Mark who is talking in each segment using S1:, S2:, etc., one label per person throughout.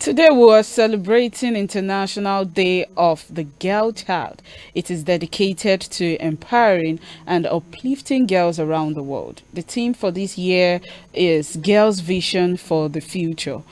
S1: Today we are celebrating International Day of the Girl Child. It is dedicated to empowering and uplifting girls around the world. The theme for this year is Girls' Vision for the Future.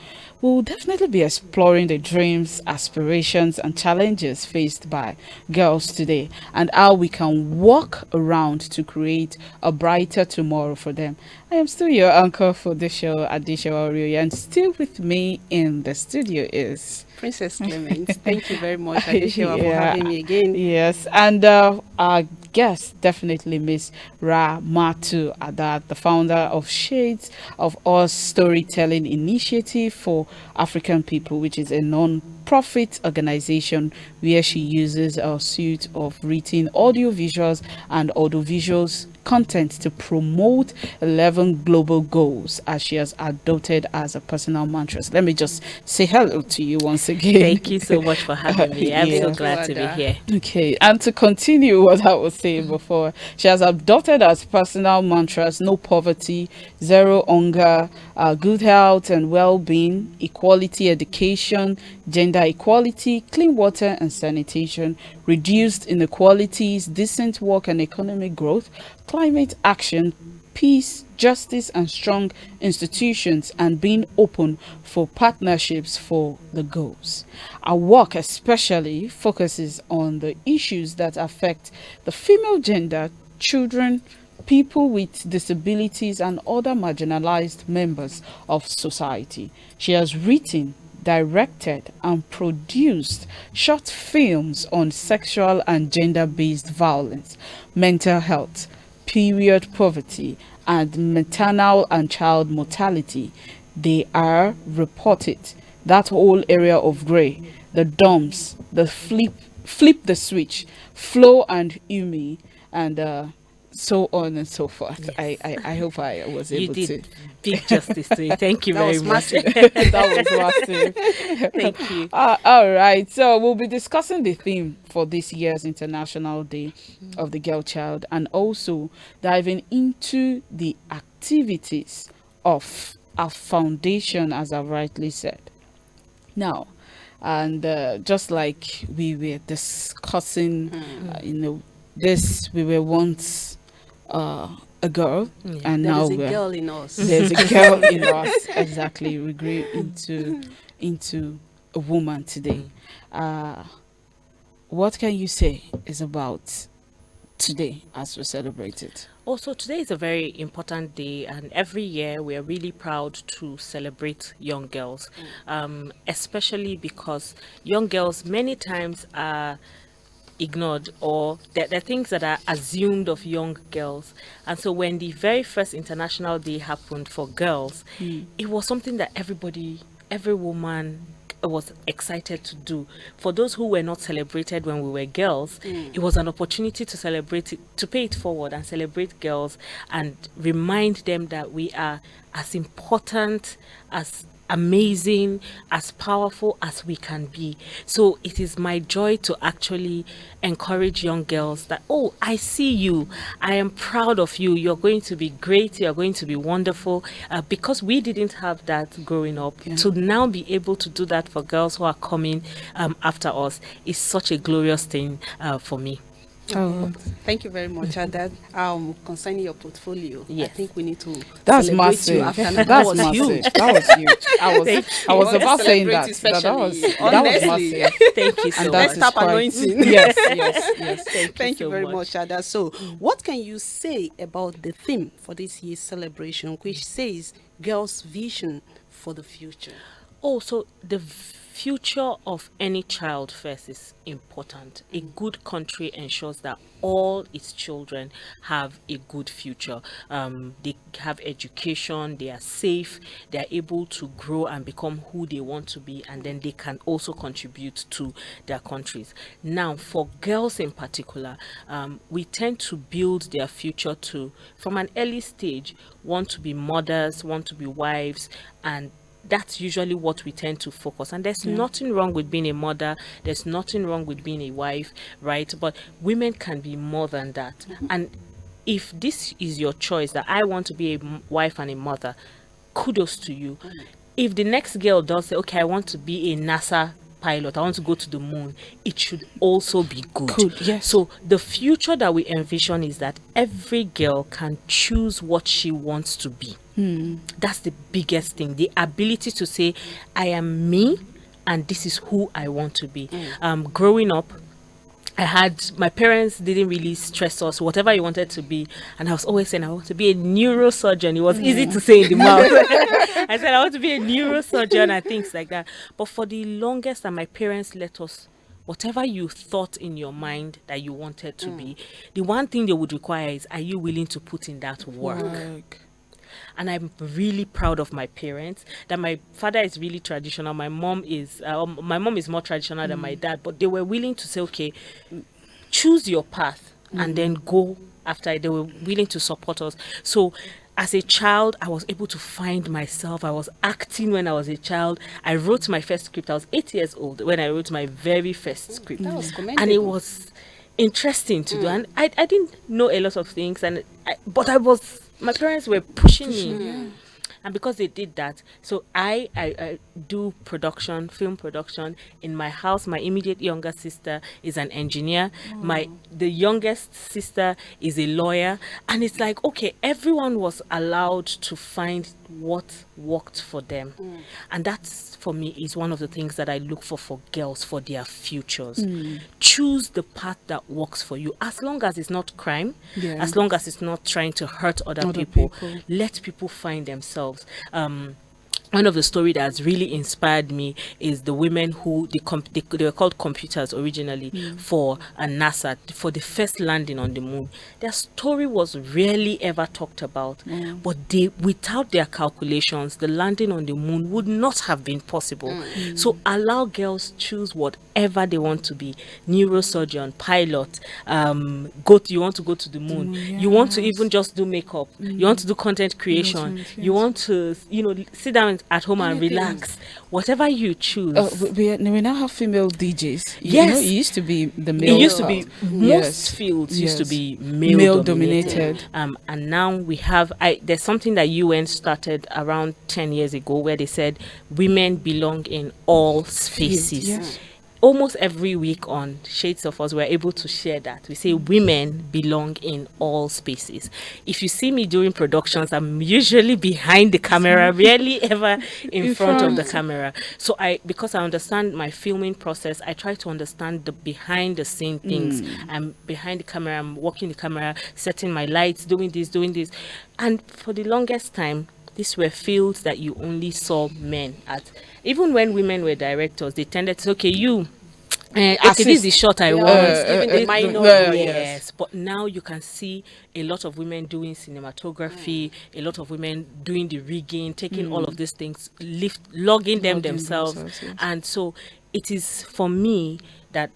S1: We'll definitely be exploring the dreams, aspirations, and challenges faced by girls today and how we can work around to create a brighter tomorrow for them. I am still your anchor for the show, ADESEWA ORIOYE, and still with me in the studio is
S2: Princess Clement. Thank you very much, ADESEWA, for having me again.
S1: Yes, and our guest definitely Miss RAMATU Adat, the founder of Shades of Us Storytelling Initiative for African People, which is a non-profit organization where she uses a suite of written audio visuals and audio visuals content to promote 11 global goals as she has adopted as a personal mantra. Let me just say hello to you once again.
S3: Thank you so much for having me. I'm so glad to be here.
S1: Okay, and to continue what I was saying before, she has adopted as personal mantras: no poverty, zero hunger, good health and well-being, equality education, gender equality, clean water and sanitation, reduced inequalities, decent work and economic growth, climate action, peace, justice and strong institutions, and being open for partnerships for the goals. Our work especially focuses on the issues that affect the female gender, children, people with disabilities and other marginalized members of society. She has written, directed and produced short films on sexual and gender-based violence, mental health, period poverty, and maternal and child mortality. They are reported. That whole area of gray, the dumps, the flip the switch, Flo and Umi, and so on and so forth.
S3: Yes.
S1: I hope I was
S3: You
S1: able
S3: did
S1: to.
S3: big justice to it. Thank you very much.
S1: That was massive.
S3: Thank you.
S1: All right. So we'll be discussing the theme for this year's International Day of the Girl Child and also diving into the activities of our foundation, as I've rightly said. Now, and just like we were discussing, this we were once a girl, and
S2: There
S1: now
S2: is a girl in us.
S1: there's a girl in us. Exactly, we grew into a woman today. What can you say is about today as we celebrate it?
S3: Also, today is a very important day, and every year we are really proud to celebrate young girls, especially because young girls many times are ignored, or the things that are assumed of young girls. And so when the very first International Day happened for girls, it was something that every woman was excited to do. For those who were not celebrated when we were girls, it was an opportunity to celebrate it, to pay it forward and celebrate girls and remind them that we are as important, as amazing, as powerful as we can be. So it is my joy to actually encourage young girls that, oh, I see you, I am proud of you, you're going to be great, you're going to be wonderful, because we didn't have that growing up. To now be able to do that for girls who are coming after us is such a glorious thing for me.
S1: Oh,
S2: Thank you very much. And that concerning your portfolio,
S3: Yes.
S2: I think we need to
S1: that's
S2: celebrate
S1: massive.
S2: you after now.
S1: That's
S2: That was
S1: massive.
S2: huge.
S1: That was huge. I was
S2: Let's
S1: about saying
S2: celebrate
S1: that was
S2: especially.
S1: massive.
S3: Thank you so
S1: And
S3: much.
S1: that is
S2: Stop
S1: quite,
S2: anointing.
S1: yes.
S2: Thank you
S3: so
S2: very
S3: much.
S2: much, Ada. So, what can you say about the theme for this year's celebration, which says Girls' Vision for the Future?
S3: Oh, so the future of any child first is important. A good country ensures that all its children have a good future. They have education, they are safe, they are able to grow and become who they want to be, and then they can also contribute to their countries. Now, for girls in particular, we tend to build their future from an early stage, want to be mothers, want to be wives, and that's usually what we tend to focus. And there's nothing wrong with being a mother, there's nothing wrong with being a wife, right? But women can be more than that. And if this is your choice, that I want to be a wife and a mother, kudos to you. if the next girl does say, okay, I want to be a NASA pilot, I want to go to the moon, it should also be good.
S1: Good, yes.
S3: So the future that we envision is that every girl can choose what she wants to be. That's the biggest thing. The ability to say, I am me, and this is who I want to be. Growing up, my parents didn't really stress us, whatever you wanted to be. And I was always saying, I want to be a neurosurgeon. It was easy to say in the mouth. I said, I want to be a neurosurgeon and things like that. But for the longest, and my parents let us, whatever you thought in your mind that you wanted to be, the one thing they would require is, are you willing to put in that work? And I'm really proud of my parents, that my father is really traditional. My mom is more traditional than my dad, but they were willing to say, okay, choose your path and then go after it. They were willing to support us. So as a child, I was able to find myself. I was acting when I was a child. I wrote my first script. I was 8 years old when I wrote my very first script.
S2: That was commendable.
S3: And it was interesting to do. And I didn't know a lot of things, but my parents were pushing me. And because they did that, so I do production, film production in my house. My immediate younger sister is an engineer. The youngest sister is a lawyer. And it's like, okay, everyone was allowed to find what worked for them. And that's, for me, is one of the things that I look for girls, for their futures. Choose the path that works for you, as long as it's not crime, as long as it's not trying to hurt other people. Let people find themselves. One of the stories that has really inspired me is the women who they were called computers originally for NASA, for the first landing on the moon. Their story was rarely ever talked about, but without their calculations, the landing on the moon would not have been possible. So allow girls choose whatever they want to be: neurosurgeon, pilot, you want to go to the moon, you want to even just do makeup, you want to do content creation, you want to sit down at home and relax. Whatever you choose.
S1: We now have female DJs.
S3: Yes,
S1: it used to be the male.
S3: It used to be most fields used to be male dominated. And now we have. There's something that UN started around 10 years ago where they said women belong in all spaces.
S1: Yes.
S3: Almost every week on Shades of Us, we're able to share that. We say women belong in all spaces. If you see me during productions, I'm usually behind the camera, rarely ever in front of the camera. So because I understand my filming process, I try to understand the behind the scene things. I'm behind the camera, I'm working the camera, setting my lights, doing this. And for the longest time, these were fields that you only saw men at. Even when women were directors, they tended to say, okay, this is the shot I want.
S2: Even the minor.
S3: Yes. But now you can see a lot of women doing cinematography, a lot of women doing the rigging, taking all of these things, logging them themselves.
S1: Yes.
S3: And so it is, for me, that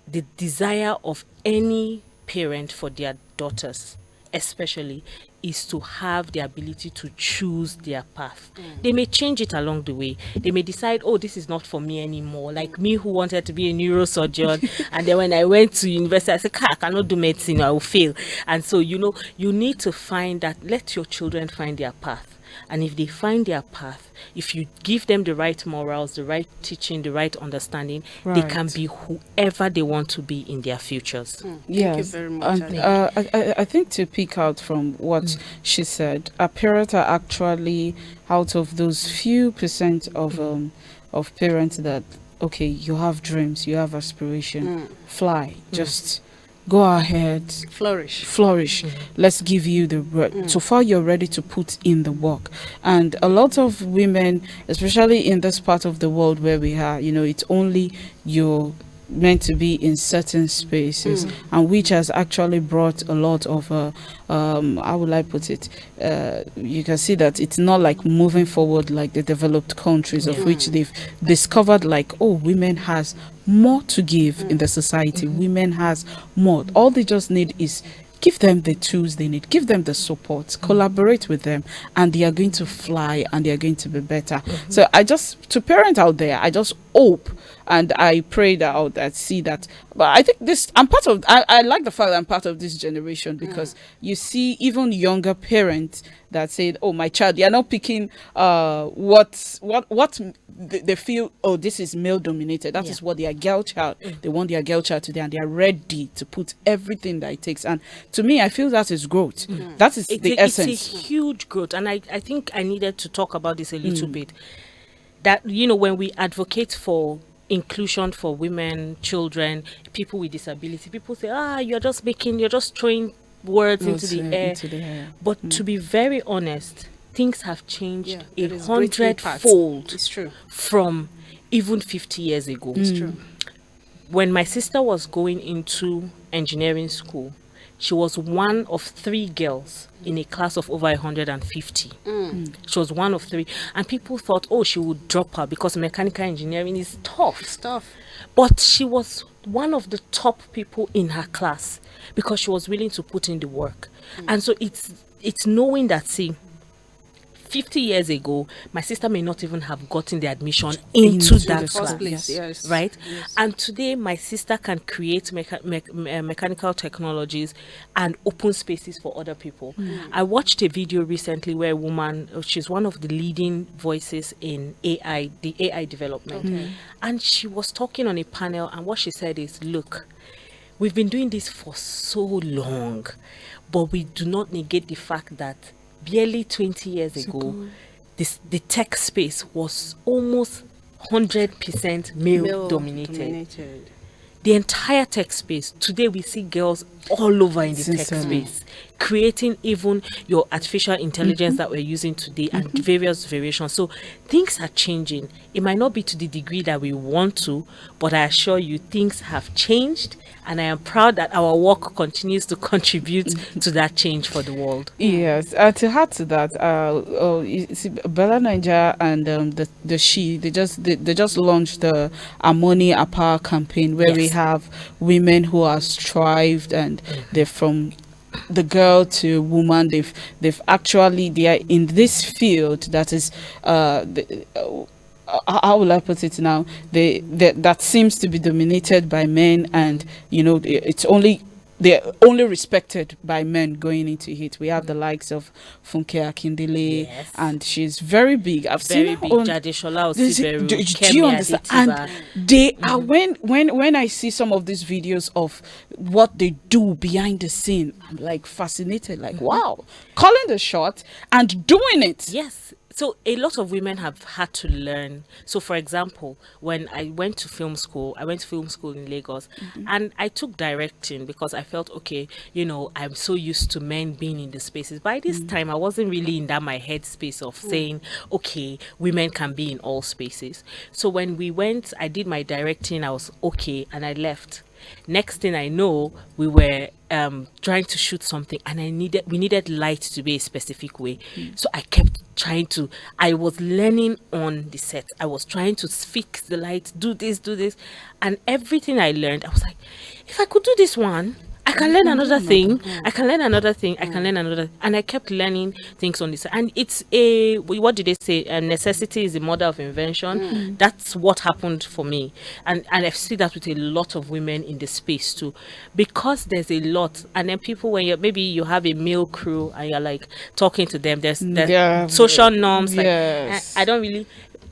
S3: the desire of any parent for their daughters, especially, is to have the ability to choose their path. They may change it along the way. They may decide, oh, this is not for me anymore. Like me, who wanted to be a neurosurgeon, and then when I went to university, I said, I cannot do medicine, I will fail. And so, you need to find that, let your children find their path. And if they find their path, if you give them the right morals, the right teaching, the right understanding, they can be whoever they want to be in their futures.
S2: Thank you very much.
S1: And, I think, to pick out from what she said, our parents are actually out of those few percent of parents that, okay, you have dreams, you have aspiration, fly, just go ahead, flourish. Let's give you the word. So far you're ready to put in the work. And a lot of women, especially in this part of the world where we are, it's only you're meant to be in certain spaces, and which has actually brought a lot of how will I put it, you can see that it's not like moving forward like the developed countries, of which they've discovered, like, oh, women has more to give in the society. Women has more. All they just need is give them the tools they need, give them the support, collaborate with them, and they are going to fly and they are going to be better. So to parent out there, I just hope and I pray that I see that. But I think I'm part of. I like the fact that I'm part of this generation, because you see even younger parents that said, "Oh, my child," they are not picking what they feel. Oh, this is male dominated. That is what their girl child. They want their girl child today, and they are ready to put everything that it takes. And to me, I feel that is growth. That is the essence.
S3: It's a huge growth, and I think I needed to talk about this a little bit. That, you know, when we advocate for inclusion for women, children, people with disability, people say, you're just throwing words into the air. But to be very honest, things have changed 100-fold.
S2: It's true.
S3: From even 50 years ago.
S2: It's true.
S3: When my sister was going into engineering school, she was one of 3 girls in a class of over 150. She was one of 3. And people thought, she would drop her because mechanical engineering is tough.
S2: It's tough.
S3: But she was one of the top people in her class because she was willing to put in the work. And so it's knowing that, see, 50 years ago, my sister may not even have gotten the admission into that class,
S2: yes.
S3: right?
S2: Yes.
S3: And today, my sister can create mechanical technologies and open spaces for other people. I watched a video recently where a woman, she's one of the leading voices in AI, the AI development, and she was talking on a panel, and what she said is, look, we've been doing this for so long, but we do not negate the fact that barely 20 years ago, the tech space was almost 100% male dominated. The entire tech space, today we see girls all over in the tech space, creating even your artificial intelligence that we're using today and various variations. So things are changing. It might not be to the degree that we want to, but I assure you things have changed, and I am proud that our work continues to contribute to that change for the world.
S1: Yes, to add to that, you see, Bella Niger and they just launched the Harmony Power campaign, where we have women who have strived, and they're from the girl to woman. They are in this field that is how will I put it now? That seems to be dominated by men, and they're only respected by men going into it. We have the likes of Funke Akindele, and she's very big. I've seen her on
S3: Jadeshola
S1: do
S3: Osiberu,
S1: you understand?
S3: Adetiba.
S1: And they are when I see some of these videos of what they do behind the scene, I'm like fascinated, like wow, calling the shot and doing it.
S3: Yes. So a lot of women have had to learn. So for example, when I went to film school, in Lagos, and I took directing because I felt, okay, I'm so used to men being in the spaces. By this time, I wasn't really in that my head space of saying, okay, women can be in all spaces. So when we went, I did my directing, I was okay, and I left. Next thing I know, we were trying to shoot something, and we needed light to be a specific way. So I kept I was learning on the set. I was trying to fix the light, do this. And everything I learned, I was like, if I could do this one, I can learn another thing. I can learn another thing. I can learn another. And I kept learning things on this. And it's what did they say? Necessity is the mother of invention. That's what happened for me. And I see that with a lot of women in the space too. Because there's a lot. And then people, when maybe you have a male crew and you're like talking to them, there's social norms.
S1: Yes.
S3: Like, I don't really...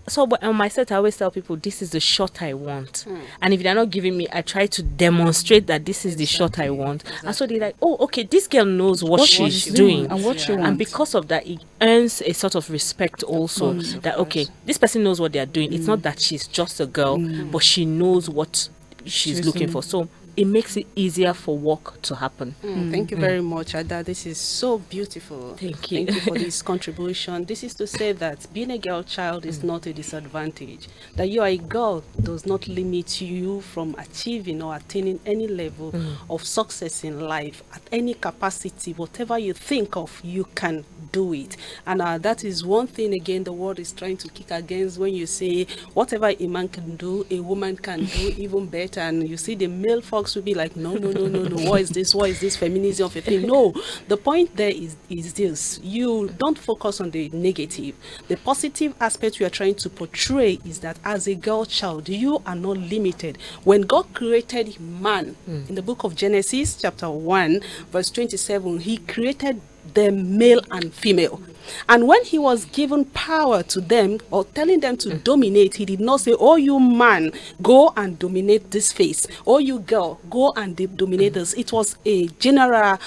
S3: So but on my set, I always tell people, this is the shot I want. And if they're not giving me, I try to demonstrate that this is the shot I want. And so they're like, oh, okay, this girl knows what she's doing.
S1: And what she wants.
S3: And because of that, it earns a sort of respect also. That, okay, this person knows what they're doing. It's not that she's just a girl, but she knows what she's looking for. So it makes it easier for work to happen.
S2: Thank you very much, Ada. This is so beautiful.
S3: Thank you.
S2: Thank you for this contribution. This is to say that being a girl child is not a disadvantage. That you are a girl does not limit you from achieving or attaining any level of success in life at any capacity. Whatever you think of, you can do it. And that is one thing, again, the world is trying to kick against when you say whatever a man can do, a woman can do even better. And you see the male folks will be like, no, no, no, no, no, what is this? What is this feminism of a thing? No, the point there is this. You don't focus on the negative. The positive aspect we are trying to portray is that as a girl child, you are not limited. When God created man, in the book of Genesis, chapter 1, verse 27, he created them male and female. And when he was given power to them, or telling them to dominate, he did not say, oh, you man, go and dominate this face. Oh, you girl, go and dominate this. It was a general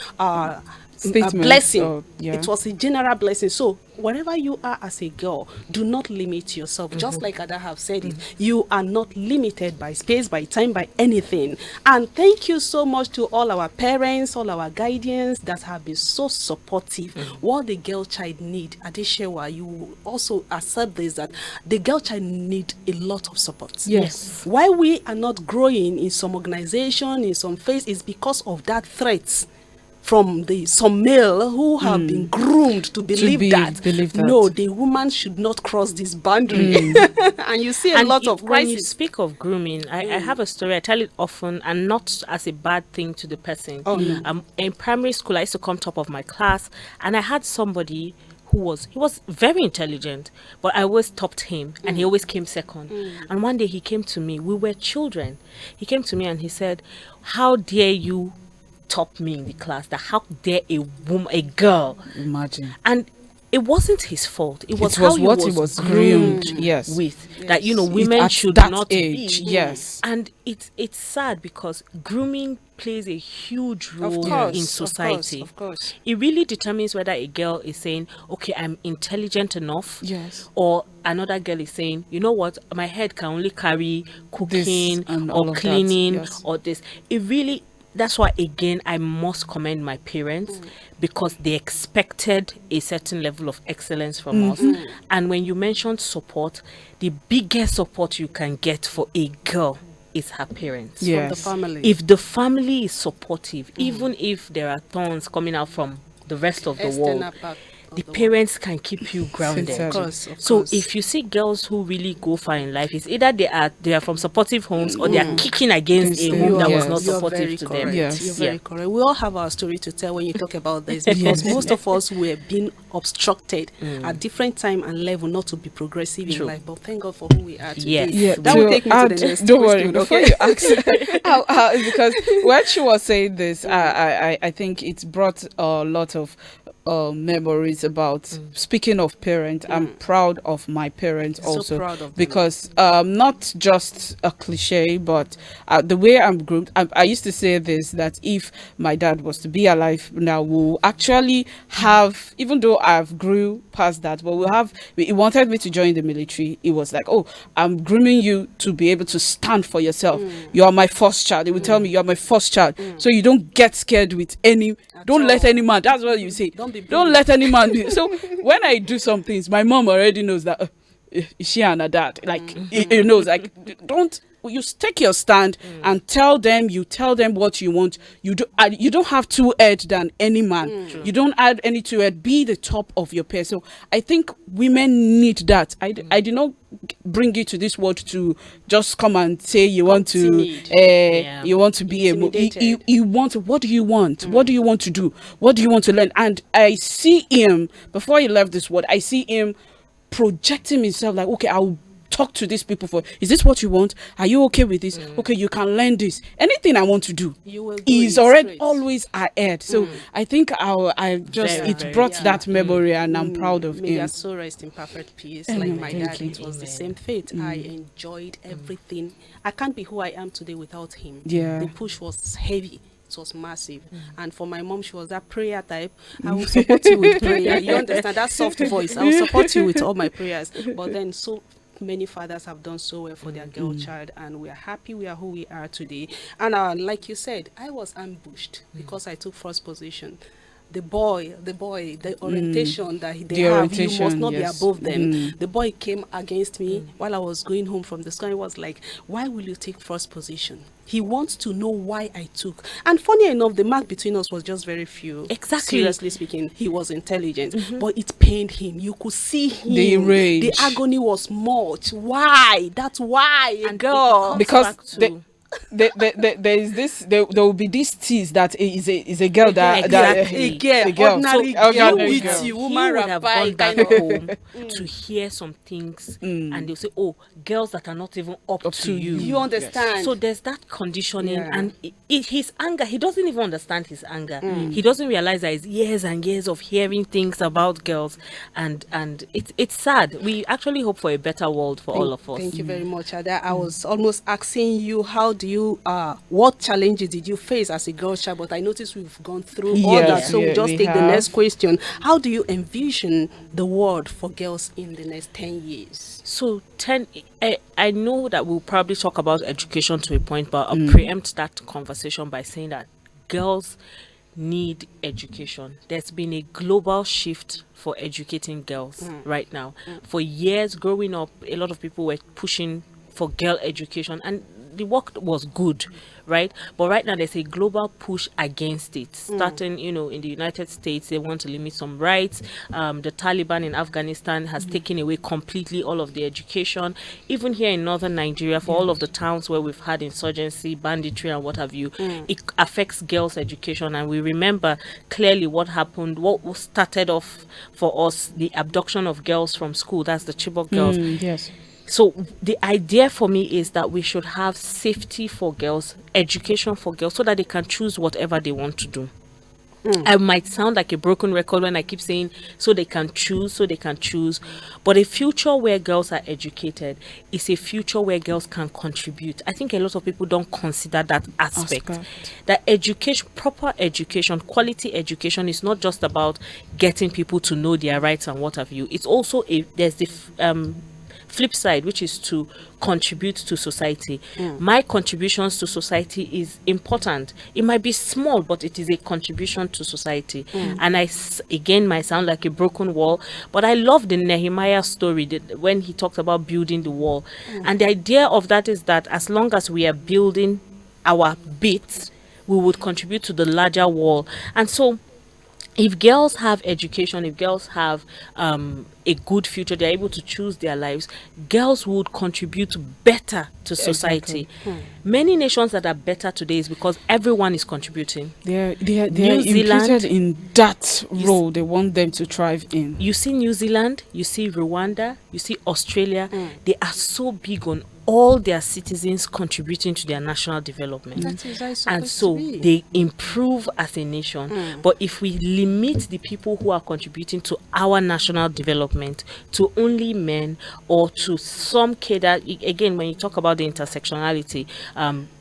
S1: Statement.
S2: Blessing.
S1: Oh, yeah.
S2: It was a general blessing. So wherever you are as a girl, do not limit yourself. Just like Ada have said it, you are not limited by space, by time, by anything. And thank you so much to all our parents, all our guardians that have been so supportive. What the girl child need, ADESEWA, you also accept this, that the girl child need a lot of support.
S1: Yes.
S2: Why we are not growing in some organization, in some phase, is because of that threat from some male who have been groomed to believe that no, the woman should not cross this boundary. And you see a lot of crisis.
S3: When you speak of grooming, I have a story. I tell it often, and not as a bad thing to the person. In primary school, I used to come top of my class, and I had somebody who was very intelligent, but I always topped him, and he always came second. And one day he came to me. We were children. He came to me and he said, "How dare you top me in the class? That how dare a woman, a girl?"
S1: Imagine.
S3: And it wasn't his fault. It was
S1: what
S3: how
S1: he was groomed. Yes.
S3: with. That women
S1: At
S3: should
S1: that
S3: not
S1: age.
S3: be.
S1: Yes.
S3: And it's sad because grooming plays a huge role
S2: course,
S3: in society.
S2: Of course.
S3: It really determines whether a girl is saying, okay, I'm intelligent enough.
S1: Yes.
S3: Or another girl is saying, you know what, my head can only carry cooking
S1: and all
S3: or
S1: of
S3: cleaning
S1: that. Yes.
S3: or this. It really, that's why, again, I must commend my parents because they expected a certain level of excellence from us. And when you mentioned support, the biggest support you can get for a girl is her parents.
S1: Yes.
S2: From the family.
S3: If the family is supportive, even if there are thorns coming out from the rest of the world, the parents can keep you grounded.
S1: Sincerely.
S2: Of course.
S3: So if you see girls who really go far in life, it's either they are from supportive homes or they are kicking against a home that was not supportive to them.
S1: Yes.
S2: You're very correct. We all have our story to tell when you talk about this, because most of us were being obstructed at different time and level not to be progressive in life. But thank God for who we are today.
S3: Yes.
S1: Yeah,
S2: That will take me to the next
S1: don't worry,
S2: question,
S1: before
S2: okay?
S1: you ask, because when she was saying this, I think it's brought a lot of memories about speaking of parents. I'm proud of my parents
S2: So
S1: also,
S2: proud of them.
S1: because not just a cliche, but the way I'm groomed. I used to say this, that if my dad was to be alive now, we'll actually have, even though I've grew past that, but he wanted me to join the military. It was like, oh, I'm grooming you to be able to stand for yourself. You are my first child. He would tell me, you are my first child, so you don't get scared with don't let any man. That's what you say. Don't let any man be. So when I do some things, my mom already knows that is she and her dad, like he knows, like, don't you take your stand and tell them what you want. You don't have two head than any man. You don't add any two head. Be the top of your pair. So I think women need that. I did not bring you to this world to just come and say you want to you want to be you want, what do you want? What do you want to do? What do you want to learn? And I see him, before he left this world, I see him projecting himself like, okay, I'll talk to these people for, is this what you want? Are you okay with this? Okay, you can learn this. Anything I want to do, he's already always ahead. So I think it brought that memory, and I'm proud of
S2: May
S1: him.
S2: your soul rest in perfect peace. Like my dad, it was the same fate. I enjoyed everything. I can't be who I am today without him.
S1: Yeah.
S2: The push was heavy. It was massive. And for my mom, she was that prayer type. I will support you with prayer. You understand that soft voice? I will support you with all my prayers. But then so many fathers have done so well for their girl child, and we are happy we are who we are today. And like you said, I was ambushed because I took first position. the boy, the orientation that they
S1: The
S2: have, you
S1: orientation,
S2: must not
S1: yes.
S2: be above them. The boy came against me while I was going home from the school. He was like, why will you take first position? He wants to know why I took. And funny enough, the mark between us was just very few.
S3: Exactly.
S2: Seriously speaking, he was intelligent, but it pained him. You could see him.
S1: The rage.
S2: The agony was much. Why? That's why.
S3: And
S2: girl.
S3: it
S1: Because
S3: comes back to-
S1: there is this, there will be this tease that is a girl that
S3: Exactly.
S2: A girl, ordinary
S1: So,
S2: girl
S1: ordinary
S2: with
S1: girl.
S2: you,
S3: He
S2: woman
S3: would have
S2: rabbi
S3: gone back
S2: kind of.
S3: home to hear some things, and they'll say, "Oh, girls that are not even up to you."
S2: You understand?
S3: So there's that conditioning,
S2: Yeah.
S3: and his anger. He doesn't even understand his anger. He doesn't realize that it's years and years of hearing things about girls, and it's sad. We actually hope for a better world for all of us.
S2: Thank you very much, Ada. I was almost asking you, how do you, what challenges did you face as a girl child? But I noticed we've gone through all
S1: Yes,
S2: that. So
S1: yeah,
S2: we'll just
S1: we
S2: take the
S1: have.
S2: next question. How do you envision the world for girls in the next 10 years?
S3: So I know that we'll probably talk about education to a point, but I'll preempt that conversation by saying that girls need education. There's been a global shift for educating girls right now. For years growing up, a lot of people were pushing for girl education, and the work was good, right? But right now there's a global push against it. Starting, in the United States, they want to limit some rights. The Taliban in Afghanistan has taken away completely all of the education. Even here in northern Nigeria, for all of the towns where we've had insurgency, banditry, and what have you, it affects girls' education. And we remember clearly what happened, what started off for us, the abduction of girls from school. That's the Chibok girls.
S1: Yes.
S3: So the idea for me is that we should have safety for girls, education for girls, so that they can choose whatever they want to do. I might sound like a broken record when I keep saying so they can choose. But a future where girls are educated is a future where girls can contribute. I think a lot of people don't consider that aspect. That education, proper education, quality education is not just about getting people to know their rights and what have you. It's also there's the flip side, which is to contribute to society. My contributions to society is important. It might be small, but it is a contribution to society. And again might sound like a broken wall, but I love the Nehemiah story when he talks about building the wall. And the idea of that is that as long as we are building our bits, we would contribute to the larger wall. And so if girls have education, if girls have a good future, they're able to choose their lives, girls would contribute better to society. Many nations that are better today is because everyone is contributing.
S1: They're
S3: New Zealand,
S1: imputed in that role they want them to thrive in.
S3: You see New Zealand, you see Rwanda, you see Australia, they are so big on all their citizens contributing to their national development.
S2: That is how it's
S3: And
S2: supposed
S3: so
S2: to be.
S3: they improve as a nation. But if we limit the people who are contributing to our national development to only men, or to some cadre, again, when you talk about the intersectionality,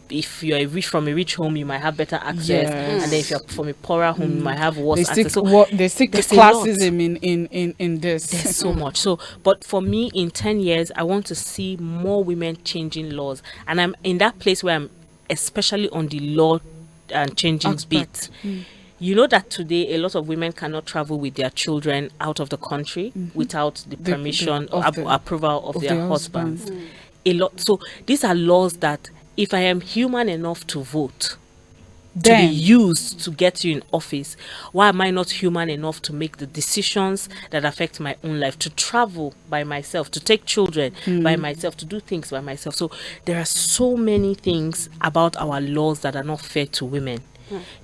S3: if you're from a rich home, you might have better access,
S1: Yes.
S3: and then if you're from a poorer home, you might have worse
S1: They
S3: access.
S1: stick
S3: So
S1: they stick to
S3: there's a lot.
S1: classism in this.
S3: There's so much. So, but for me, in 10 years, I want to see more women changing laws, and I'm in that place where I'm especially on the law and changing
S1: Aspect.
S3: bit. You know that today a lot of women cannot travel with their children out of the country without the permission or approval of their husbands. A lot. So these are laws that, if I am human enough to vote, to be
S1: Then
S3: used to get you in office, why am I not human enough to make the decisions that affect my own life, to travel by myself, to take children by myself, to do things by myself? So there are so many things about our laws that are not fair to women.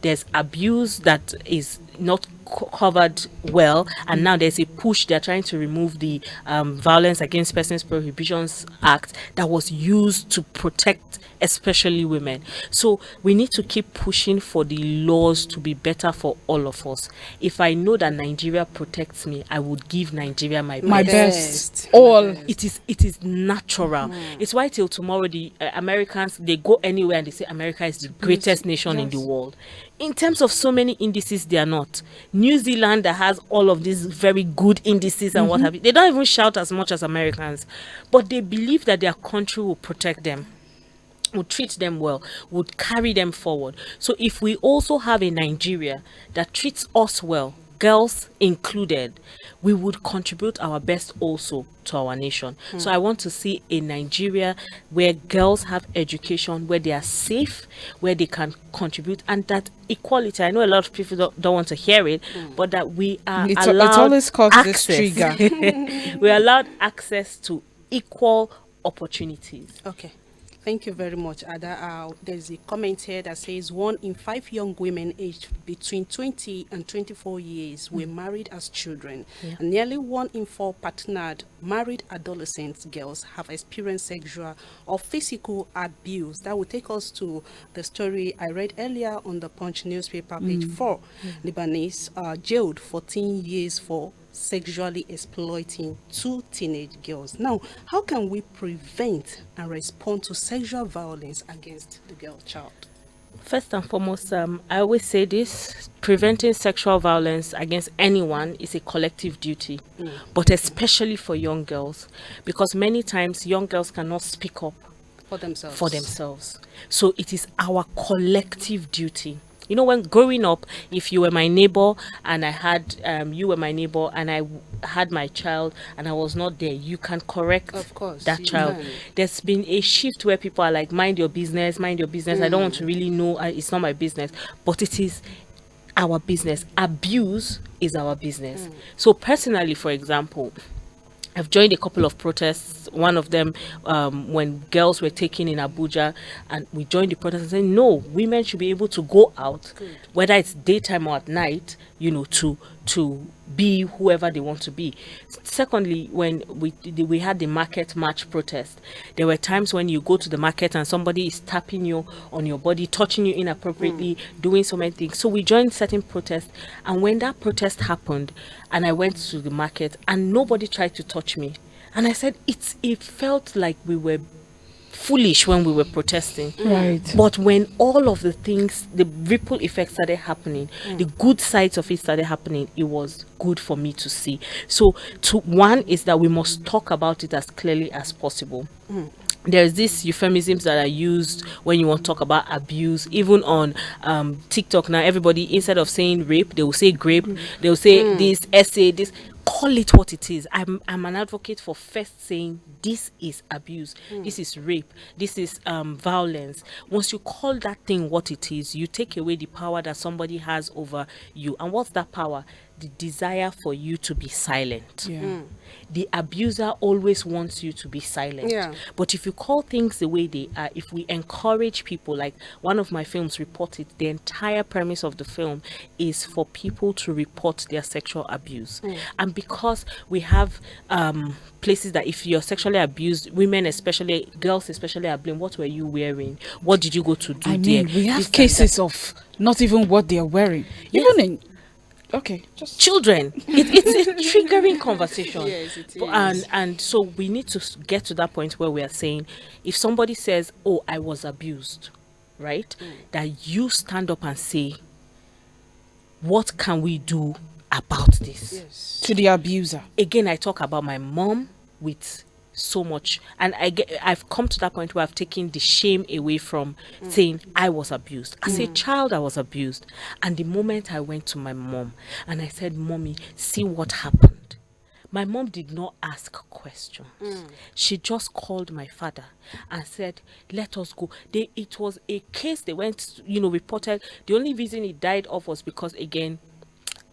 S3: There's abuse that is not covered well, and now there's a push. They're trying to remove the Violence Against Persons Prohibitions Act that was used to protect especially women. So we need to keep pushing for the laws to be better for all of us. If I know that Nigeria protects me, I would give Nigeria my
S1: best. All.
S3: It is natural. It's why till tomorrow the Americans, they go anywhere and they say America is the greatest nation in the world. In terms of so many indices, they are not. New Zealand, that has all of these very good indices and what have you, they don't even shout as much as Americans, but they believe that their country will protect them. would treat them well, would carry them forward. So if we also have a Nigeria that treats us well, girls included, we would contribute our best also to our nation. So I want to see a Nigeria where girls have education, where they are safe, where they can contribute, and that equality. I know a lot of people don't want to hear it, but that we are allowed
S1: It always causes
S3: access.
S1: this trigger.
S3: We are allowed access to equal opportunities.
S2: Okay. Thank you very much, Ada. There's a comment here that says 1 in 5 young women aged between 20 and 24 years were married as children.
S3: Yeah.
S2: And nearly 1 in 4 partnered married adolescent girls have experienced sexual or physical abuse. That will take us to the story I read earlier on the Punch newspaper, page 4. Lebanese jailed 14 years for sexually exploiting 2 teenage girls. Now, how can we prevent and respond to sexual violence against the girl child?
S3: First and foremost, I always say this: preventing sexual violence against anyone is a collective duty, but especially for young girls, because many times young girls cannot speak up
S2: For themselves.
S3: for themselves. So it is our collective duty. You know, when growing up, if you were my neighbor and I had, you were my neighbor and I had my child and I was not there, you can correct
S2: Of course,
S3: that
S2: you
S3: child.
S2: can.
S3: There's been a shift where people are like, mind your business, mind your business. I don't want to really know. It's not my business. But it is our business. Abuse is our business. So personally, for example, I've joined a couple of protests. One of them, when girls were taken in Abuja, and we joined the protest and said, no, women should be able to go out, whether it's daytime or at night, you know, to be whoever they want to be. Secondly, when we had the market march protest, there were times when you go to the market and somebody is tapping you on your body, touching you inappropriately, doing so many things. So we joined certain protests, and when that protest happened and I went to the market and nobody tried to touch me, and I said it felt like we were foolish when we were protesting.
S1: Right.
S3: But when all of the things, the ripple effects started happening, the good sides of it started happening, it was good for me to see. So one is that we must talk about it as clearly as possible. There's these euphemisms that are used when you want to talk about abuse, even on TikTok now. Everybody, instead of saying rape, they will say grape, they will say this essay, this. Call it what it is. I'm an advocate for first saying this is abuse, this is rape, this is violence. Once you call that thing what it is, you take away the power that somebody has over you. And what's that power? The desire for you to be silent. The abuser always wants you to be silent. But if you call things the way they are, if we encourage people, like one of my films reported, the entire premise of the film is for people to report their sexual abuse. And because we have places that if you're sexually abused, women especially, girls especially, are blamed. What were you wearing? What did you go to do there?
S1: We have cases of not even what they are wearing.
S3: Yes.
S1: Even in just
S3: children. It's a triggering conversation.
S2: Yes, it is.
S3: And so we need to get to that point where we are saying, if somebody says, oh, I was abused, right, that you stand up and say, what can we do about this?
S1: to the abuser.
S3: Again, I talk about my mom with so much, and I've come to that point where I've taken the shame away from saying I was abused. As a child, I was abused, and the moment I went to my mom and I said, Mommy, see what happened, my mom did not ask questions. She just called my father and said, let us go. It was a case they went, reported. The only reason it died off was because, again,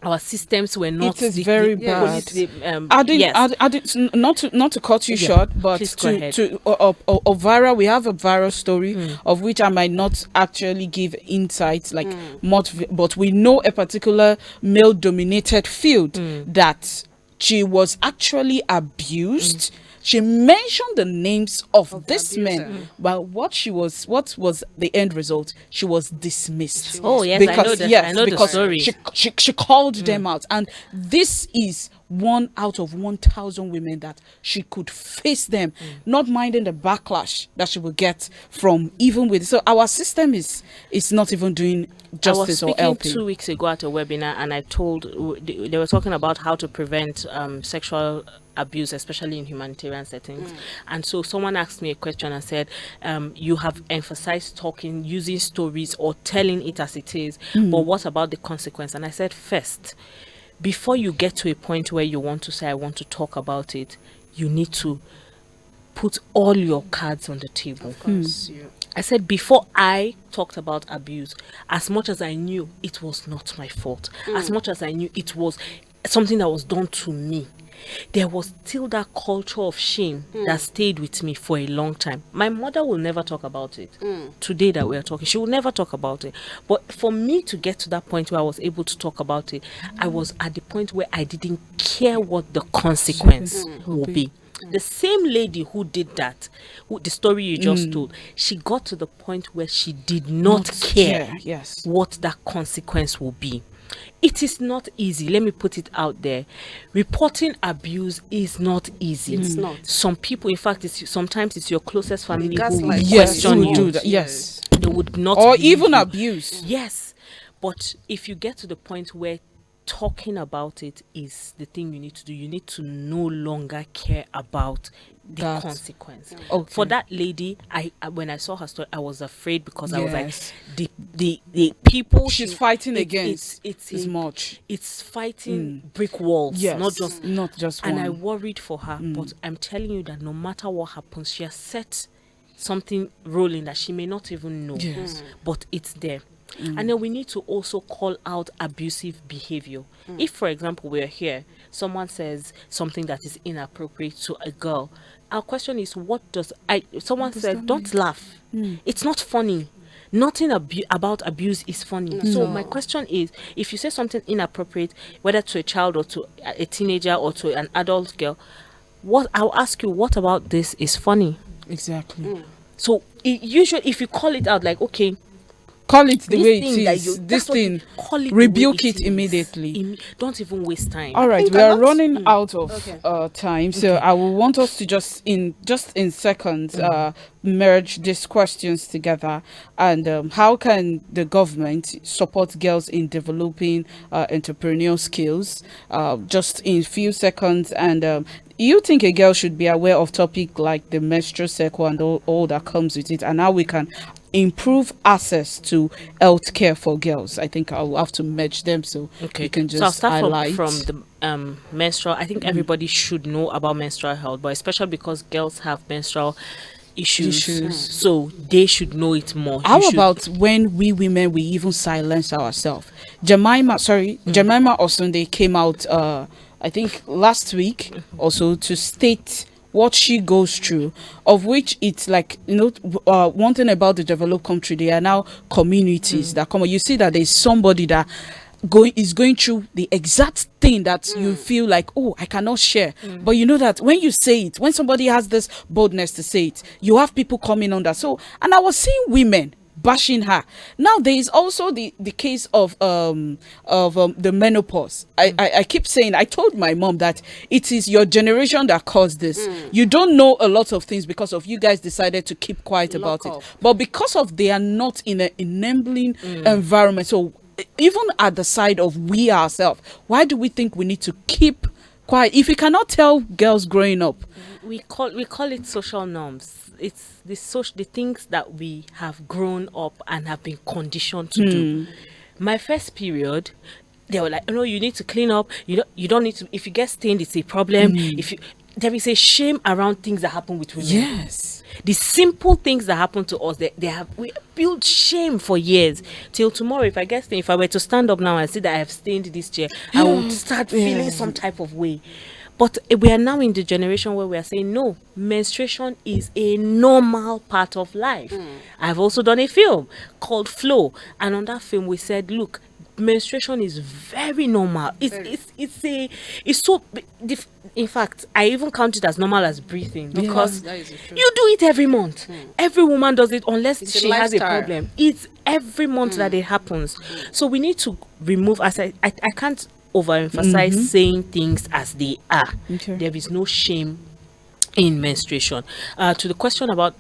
S3: our systems were not.
S1: It is very bad.
S3: Yes.
S1: Not to cut you short, but viral. We have a viral story of which I might not actually give insights much, but we know a particular male-dominated field that she was actually abused. She mentioned the names of these men, but what was the end result? She was dismissed.
S3: Oh yes, I know that. I know the story.
S1: She called them out, and this is 1 out of 1,000 women that she could face them, not minding the backlash that she will get from even with. So our system is not even doing justice or
S3: I was speaking
S1: helping.
S3: 2 weeks ago at a webinar, and I told they were talking about how to prevent sexual abuse, especially in humanitarian settings. And so someone asked me a question and said, you have emphasized talking, using stories or telling it as it is, but what about the consequence? And I said, first, before you get to a point where you want to say, I want to talk about it, you need to put all your cards on the table.
S2: Of course, yeah.
S3: I said, before I talked about abuse, as much as I knew it was not my fault, as much as I knew it was something that was done to me, there was still that culture of shame that stayed with me for a long time. My mother will never talk about it. Today that we are talking, she will never talk about it. But for me to get to that point where I was able to talk about it, I was at the point where I didn't care what the consequence would be. The same lady who did that, the story you just told, she got to the point where she did not care
S1: Yes.
S3: what that consequence will be. It is not easy. Let me put it out there. Reporting abuse is not easy.
S2: It's not.
S3: Some people, in fact, sometimes it's your closest family who
S2: gaslight.
S3: will
S1: Yes,
S3: question
S1: who
S3: you.
S1: do that. Yes.
S3: They would not
S1: Or
S3: believe
S1: even
S3: you.
S1: abuse.
S3: Yes, but if you get to the point where talking about it is the thing you need to do, you need to no longer care about the
S1: That.
S3: consequence.
S1: Okay.
S3: For that lady, I when I saw her story, I was afraid because I was
S1: Yes.
S3: like, the people
S1: She's
S3: she-
S1: fighting
S3: it-
S1: against
S3: it's
S1: is
S3: a-
S1: much.
S3: It's fighting brick walls,
S1: Yes.
S3: not just
S1: one.
S3: and I worried for her, but I'm telling you that no matter what happens, she has set something rolling that she may not even know.
S1: Yes.
S3: But it's there. And then we need to also call out abusive behavior. If, for example, we're here, someone says something that is inappropriate to a girl, our question is, someone said, don't laugh. It's not funny. Nothing about abuse is funny. So my question is, if you say something inappropriate, whether to a child or to a teenager or to an adult girl, I'll ask you, what about this is funny?
S1: Exactly.
S3: So usually, if you call it out, like, okay,
S1: Call it the
S3: this
S1: way
S3: thing
S1: it
S3: that
S1: is.
S3: you-
S1: This
S3: that's what you-
S1: thing.
S3: call it the
S1: Rebuke
S3: way
S1: it
S3: is.
S1: immediately.
S3: Don't even waste time.
S1: All right,
S2: think
S1: we
S2: a
S1: are
S2: lot-
S1: running out of
S2: Okay.
S1: time, so I will want us to just in seconds merge these questions together. And how can the government support girls in developing entrepreneurial skills? Just in few seconds. And you think a girl should be aware of topic like the menstrual cycle and all that comes with it, and how we can improve access to health care for girls? I think I'll have to merge them so you can just
S3: so I'll start
S1: highlight.
S3: from the menstrual. I think everybody should know about menstrual health, but especially because girls have menstrual issues. So they should know it more.
S1: How
S3: You should-
S1: about when we women, we even silence ourselves? Jemima Osunde came out, I think last week also, to state what she goes through, of which it's like, one thing about the developed country, they are now communities that come. You see that there's somebody that is going through the exact thing that you feel like, oh, I cannot share. But you know that when you say it, when somebody has this boldness to say it, you have people coming on that. So, and I was seeing women bashing her. Now there is also the case of the menopause. I keep saying, I told my mom that it is your generation that caused this. You don't know a lot of things because of you guys decided to keep quiet about
S2: Lock
S1: it,
S2: up.
S1: but because of they are not in an enabling environment. So even at the side of we ourselves, why do we think we need to keep quiet if we cannot tell girls growing up?
S3: we call it social norms. It's the things that we have grown up and have been conditioned to do. My first period, they were like, oh, no, you need to clean up. You don't need to. If you get stained, it's a problem. There is a shame around things that happen with women.
S1: Yes.
S3: The simple things that happen to us, we build shame for years. Till tomorrow, if I get stained, if I were to stand up now and see that I have stained this chair, I would start feeling some type of way. But we are now in the generation where we are saying, no, menstruation is a normal part of life. I've also done a film called Flow. And on that film, we said, look, menstruation is very normal. In fact, I even count it as normal as breathing, because
S2: That is true.
S3: you do it every month. Every woman does it unless
S2: It's a
S3: she has a
S2: lifestyle.
S3: problem. It's every month that it happens. So we need to remove, as I can't overemphasize saying things as they are.
S1: Okay.
S3: There is no shame in menstruation. To the question about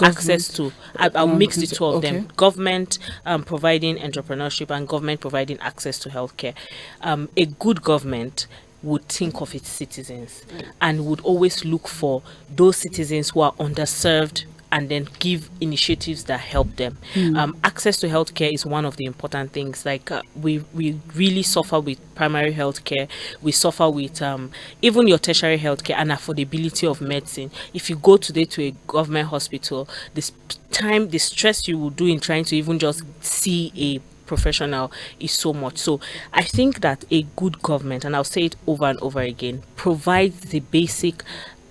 S3: access to, I'll mix the two of them. Government providing entrepreneurship and government providing access to healthcare. A good government would think of its citizens and would always look for those citizens who are underserved and then give initiatives that help them. Access to healthcare is one of the important things. Like we really suffer with primary healthcare. We suffer with even your tertiary healthcare and affordability of medicine. If you go today to a government hospital, the stress you will do in trying to even just see a professional is so much. So I think that a good government, and I'll say it over and over again, provides the basic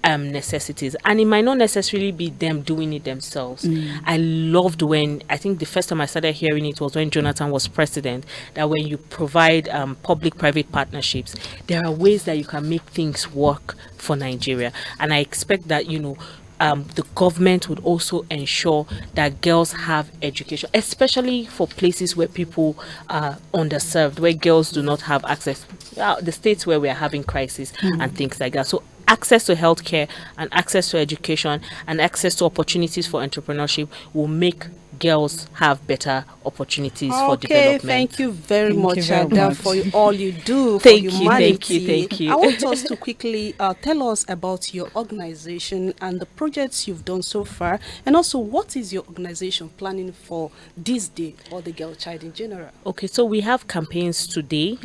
S3: necessities, and it might not necessarily be them doing it themselves. I loved when, I think the first time I started hearing it was when Jonathan was president, that when you provide public-private partnerships, there are ways that you can make things work for Nigeria. And I expect that, you know, the government would also ensure that girls have education, especially for places where people are underserved, where girls do not have access, the states where we are having crisis and things like that. So access to healthcare and access to education and access to opportunities for entrepreneurship will make girls have better opportunities for development.
S2: Thank you very much, Ada, for all you do for
S3: thank
S2: humanity.
S3: Thank you.
S2: I want us to quickly tell us about your organization and the projects you've done so far, and also what is your organization planning for this day or the girl child in general? Okay,
S3: so we have campaigns today.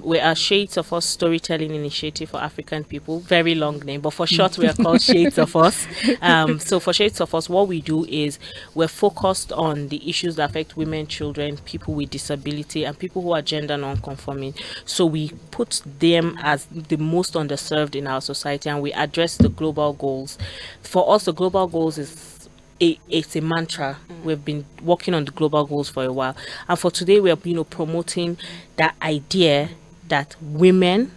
S3: We are Shades of Us Storytelling Initiative for African People. Very long name, but for short we are called Shades of Us. So for Shades of Us, what we do is we're focused on the issues that affect women, children, people with disability, and people who are gender non-conforming. So we put them as the most underserved in our society, and we address the global goals. For us, the global goals is it's a mantra. We've been working on the global goals for a while, and for today we are promoting that idea that women,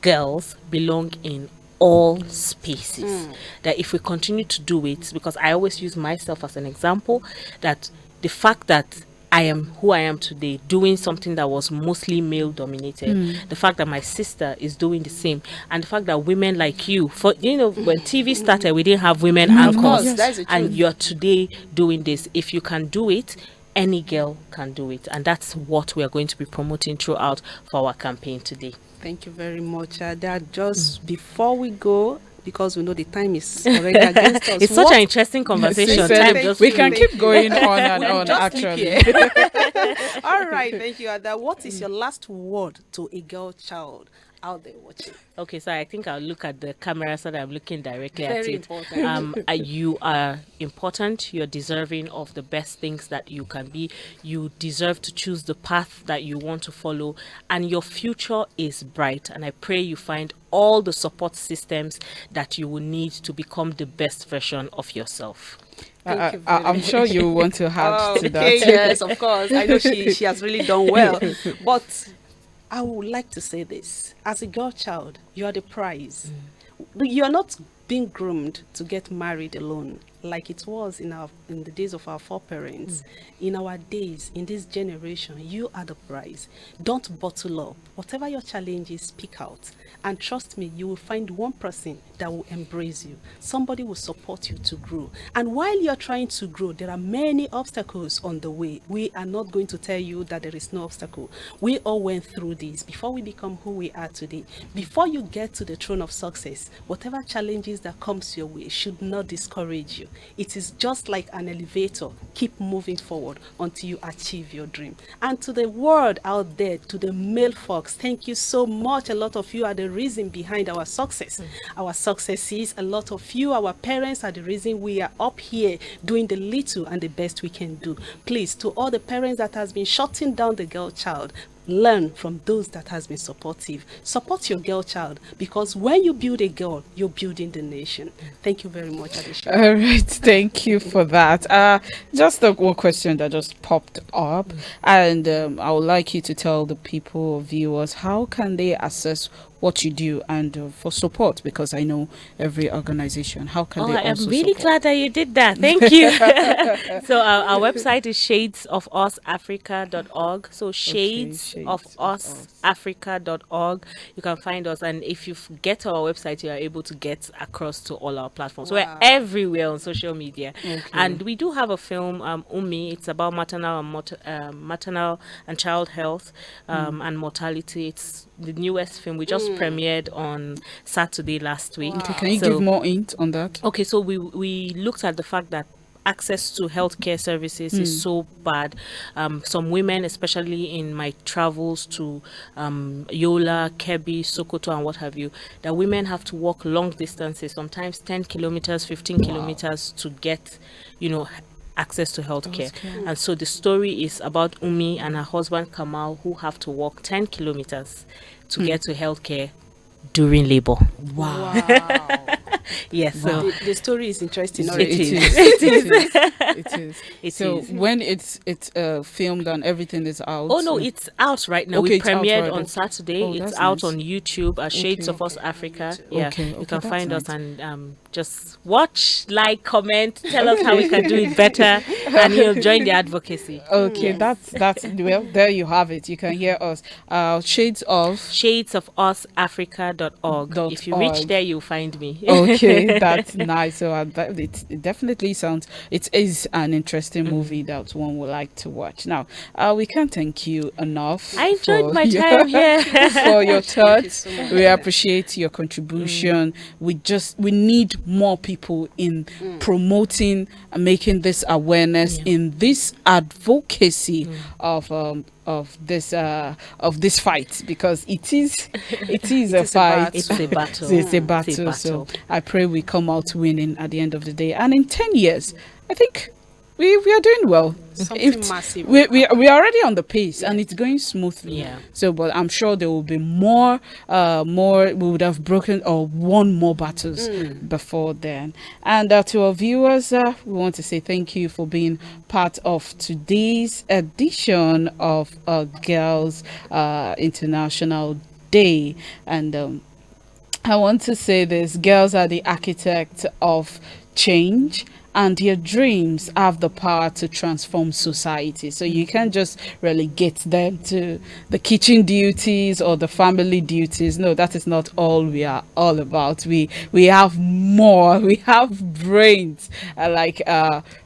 S3: girls belong in all spaces. That if we continue to do it, because I always use myself as an example, that the fact that I am who I am today, doing something that was mostly male dominated, the fact that my sister is doing the same, and the fact that women like you, for when TV started, we didn't have women anchors, and you're today doing this. If you can do it, any girl can do it, and that's what we are going to be promoting throughout for our campaign today.
S2: Thank you very much. That just before we go, because we know the time is already against us.
S3: It's such an interesting conversation.
S1: We can keep going on and on, actually.
S2: All right, thank you, Ada. What is your last word to a girl child out there watching?
S3: Okay, so I think I'll look at the camera so that I'm looking directly at it.
S2: Very important.
S3: You are important. You're deserving of the best things that you can be. You deserve to choose the path that you want to follow, and your future is bright. And I pray you find all the support systems that you will need to become the best version of yourself.
S1: I'm sure you want to add to that.
S2: Yes, of course. I know she has really done well. But I would like to say this. As a girl child, you are the prize. You are not being groomed to get married alone like it was in the days of our foreparents. In our days, in this generation, you are the prize. Don't bottle up. Whatever your challenge is, speak out. And trust me, you will find one person that will embrace you. Somebody will support you to grow. And while you're trying to grow, there are many obstacles on the way. We are not going to tell you that there is no obstacle. We all went through this before we become who we are today. Before you get to the throne of success, whatever challenges that comes your way should not discourage you. It is just like an elevator. Keep moving forward until you achieve your dream. And to the world out there, to the male folks, thank you so much. A lot of you are the reason behind our success. Our success is a lot of you, our parents, are the reason we are up here doing the little and the best we can do. Please, to all the parents that has been shutting down the girl child, learn from those that has been supportive. Support your girl child, because when you build a girl, you're building the nation. Thank you very much, Adeshewa.
S1: All right, thank you for that. Just one question that just popped up, and I would like you to tell the people, viewers, how can they access what you do and for support, because I know every organization. How can they
S3: I am
S1: also
S3: really
S1: support?
S3: glad that you did that. Thank you. So our website is shadesofusafrica.org. So shadesofusafrica.org. You can find us, and if you get our website, you are able to get across to all our platforms. We're everywhere on social media, and we do have a film, Umi. It's about maternal and child health and mortality. It's the newest film. We just premiered on Saturday last week.
S1: Okay, can you give more hint on that?
S3: Okay, so we looked at the fact that access to healthcare services is so bad. Some women, especially in my travels to Yola, Kebbi, Sokoto, and what have you, that women have to walk long distances, sometimes 10 kilometers, 15 kilometers to get, access to healthcare. And so the story is about Umi and her husband Kamal, who have to walk 10 kilometers to get to healthcare during labor.
S1: Wow.
S3: Yes. So
S2: The story is interesting
S1: It
S2: already.
S1: is. So when it's filmed and everything is out.
S3: Oh no, it's out right now.
S1: Okay,
S3: We
S1: it's out
S3: premiered
S1: right
S3: on
S1: now.
S3: Saturday.
S1: Oh,
S3: It's
S1: that's
S3: out
S1: nice.
S3: on YouTube at Shades of Us Africa. Yeah,
S1: Okay,
S3: you can
S1: that's
S3: find us
S1: nice.
S3: and just watch, like, comment, tell us how we can do it better, and you'll join the advocacy.
S1: Okay, that's well, there you have it. You can hear us. Shades of.
S3: Shadesofusafrica.org. If you reach
S1: .org.
S3: there, you'll find me.
S1: Okay, that's nice. So it definitely sounds, it is an interesting movie that one would like to watch. Now, we can't thank you enough.
S3: I enjoyed
S1: for
S3: my
S1: your-
S3: time here.
S1: for your thoughts.
S2: so much.
S1: We appreciate your contribution. We need more people in promoting and making this awareness, in this advocacy of this fight, because it is a fight.
S3: It's a battle.
S1: It's a battle. So I pray we come out winning at the end of the day. And in 10 years, I think we are doing well.
S2: Something massive.
S1: We are already on the pace, and it's going smoothly.
S3: Yeah.
S1: So, but I'm sure there will be more. We would have broken or won more battles before then. And to our viewers, we want to say thank you for being part of today's edition of Girls International Day. And I want to say this: girls are the architects of change, and their dreams have the power to transform society. So you can't just relegate them to the kitchen duties or the family duties. No, that is not all we are all about. We have more. We have brains, like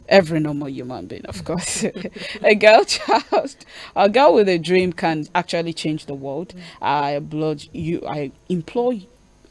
S1: every normal human being, of course. A girl with a dream can actually change the world. I implore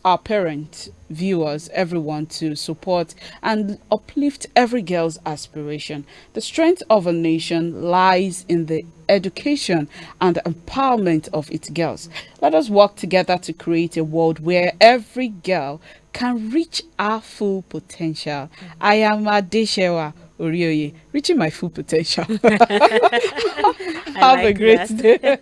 S1: our parents, viewers, everyone to support and uplift every girl's aspiration. The strength of a nation lies in the education and the empowerment of its girls. Let us work together to create a world where every girl can reach her full potential. I am ADESEWA ORIOYE, reaching my full potential. Have a great day.